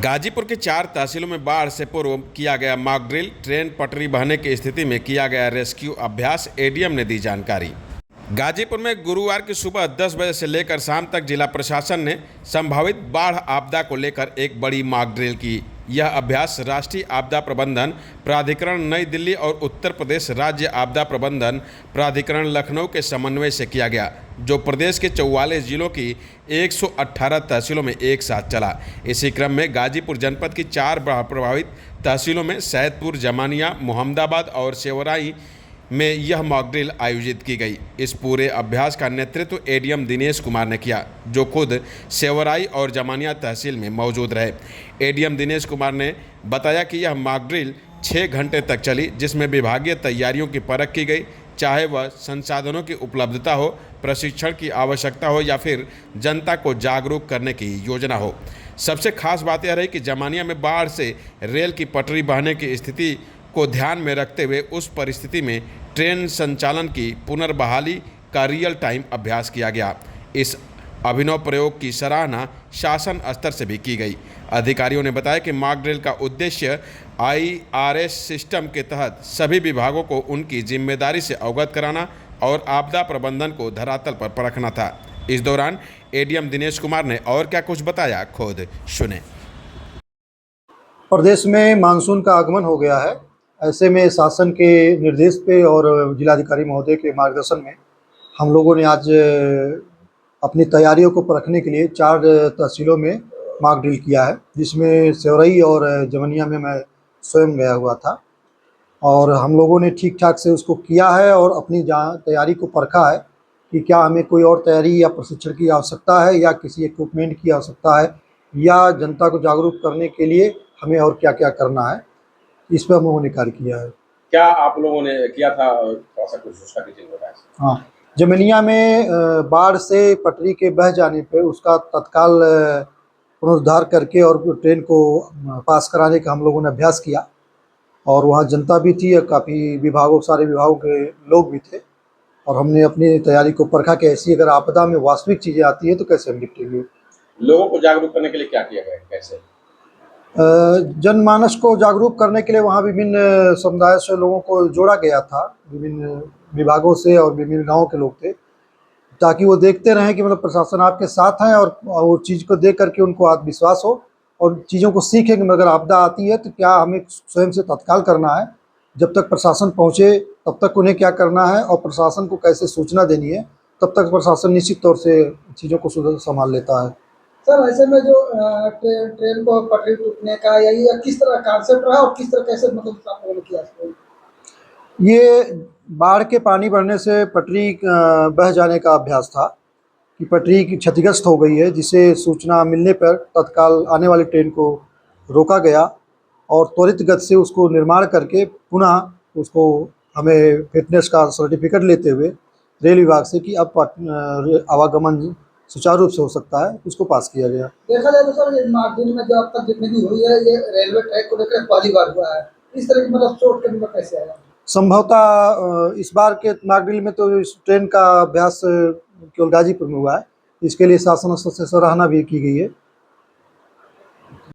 गाजीपुर के 4 तहसीलों में बाढ़ से पूर्व किया गया मॉक ड्रिल, ट्रेन पटरी बहने की स्थिति में किया गया रेस्क्यू अभ्यास, एडीएम ने दी जानकारी। गाजीपुर में गुरुवार की सुबह 10 बजे से लेकर शाम तक जिला प्रशासन ने संभावित बाढ़ आपदा को लेकर एक बड़ी मॉक ड्रिल की। यह अभ्यास राष्ट्रीय आपदा प्रबंधन प्राधिकरण नई दिल्ली और उत्तर प्रदेश राज्य आपदा प्रबंधन प्राधिकरण लखनऊ के समन्वय से किया गया, जो प्रदेश के 44 जिलों की 118 तहसीलों में एक साथ चला। इसी क्रम में गाजीपुर जनपद की 4 बाढ़ प्रभावित तहसीलों में सैदपुर, जमानिया, मोहम्मदाबाद और सेवराई में यह मॉक ड्रिल आयोजित की गई। इस पूरे अभ्यास का नेतृत्व एडीएम दिनेश कुमार ने किया, जो खुद सेवराई और जमानिया तहसील में मौजूद रहे। एडीएम दिनेश कुमार ने बताया कि यह मॉक ड्रिल 6 घंटे तक चली, जिसमें विभागीय तैयारियों की परख की गई, चाहे वह संसाधनों की उपलब्धता हो, प्रशिक्षण की आवश्यकता हो या फिर जनता को जागरूक करने की योजना हो। सबसे खास बात यह रही कि जमानिया में बाढ़ से रेल की पटरी बहने की स्थिति को ध्यान में रखते हुए उस परिस्थिति में ट्रेन संचालन की पुनर्बहाली का रियल टाइम अभ्यास किया गया। इस अभिनव प्रयोग की सराहना शासन स्तर से भी की गई। अधिकारियों ने बताया कि मॉक ड्रिल का उद्देश्य आईआरएस सिस्टम के तहत सभी विभागों को उनकी जिम्मेदारी से अवगत कराना और आपदा प्रबंधन को धरातल पर परखना था। इस दौरान एडीएम दिनेश कुमार ने और क्या कुछ बताया, खुद सुने। प्रदेश में मानसून का आगमन हो गया है। ऐसे में शासन के निर्देश पे और जिलाधिकारी महोदय के मार्गदर्शन में हम लोगों ने आज अपनी तैयारियों को परखने के लिए 4 तहसीलों में मॉक ड्रिल किया है, जिसमें सेवरई और जमनिया में मैं स्वयं गया हुआ था और हम लोगों ने ठीक ठाक से उसको किया है और अपनी तैयारी को परखा है कि क्या हमें कोई और तैयारी या प्रशिक्षण की आवश्यकता है या किसी इक्विपमेंट की आवश्यकता है या जनता को जागरूक करने के लिए हमें और क्या क्या करना है। इस पर हम लोगों ने कार्य किया है। क्या आप लोगों ने किया था, थोड़ा सा कुछ उसका डिटेल बताएं। हाँ, जमनिया में बाढ़ से पटरी के बह जाने पर उसका तत्काल पुनरुद्धार करके और ट्रेन को पास कराने का हम लोगों ने अभ्यास किया और वहाँ जनता भी थी और काफ़ी सारे विभागों के लोग भी थे और हमने अपनी तैयारी को परखा कि ऐसी अगर आपदा में वास्तविक चीज़ें आती हैं तो कैसे हम निपटेंगे। लोगों को जागरूक करने के लिए क्या किया गया, कैसे? जनमानस को जागरूक करने के लिए वहाँ विभिन्न समुदाय से लोगों को जोड़ा गया था, विभिन्न विभागों से और विभिन्न गाँव के लोग थे, ताकि वो देखते रहें कि मतलब प्रशासन आपके साथ है और वो चीज़ को देख करके उनको आत्मविश्वास हो और चीज़ों को सीखें कि अगर आपदा आती है तो क्या हमें स्वयं से तत्काल करना है, जब तक प्रशासन पहुँचे तब तक उन्हें क्या करना है और प्रशासन को कैसे सूचना देनी है, तब तक प्रशासन निश्चित तौर से चीज़ों को संभाल लेता है। सर, ऐसे में जो ट्रेन को पटरी टूटने का या किस तरह कॉन्सेप्ट रहा और किस तरह कैसे मतलब आप लोगों ने किया? ये बाढ़ के पानी बढ़ने से पटरी बह जाने का अभ्यास था कि पटरी की क्षतिग्रस्त हो गई है, जिसे सूचना मिलने पर तत्काल आने वाली ट्रेन को रोका गया और त्वरित गति से उसको निर्माण करके पुनः उसको हमें फिटनेस का सर्टिफिकेट लेते हुए रेल विभाग से कि अब आवागमन सुचारू रूप से हो सकता है, उसको पास किया गया। देखा जाए तो सर, ये मॉक ड्रिल में जो अब तक जितनी भी हुई है ये रेलवे ट्रैक को लेकर पहली बार हुआ है। इस तरह की मतलब चोट के कैसे आया? संभवतः इस बार के मॉक ड्रिल में तो इस ट्रेन का अभ्यास केवल गाजीपुर में हुआ है, इसके लिए शासन स्तर से सराहना भी की गई है।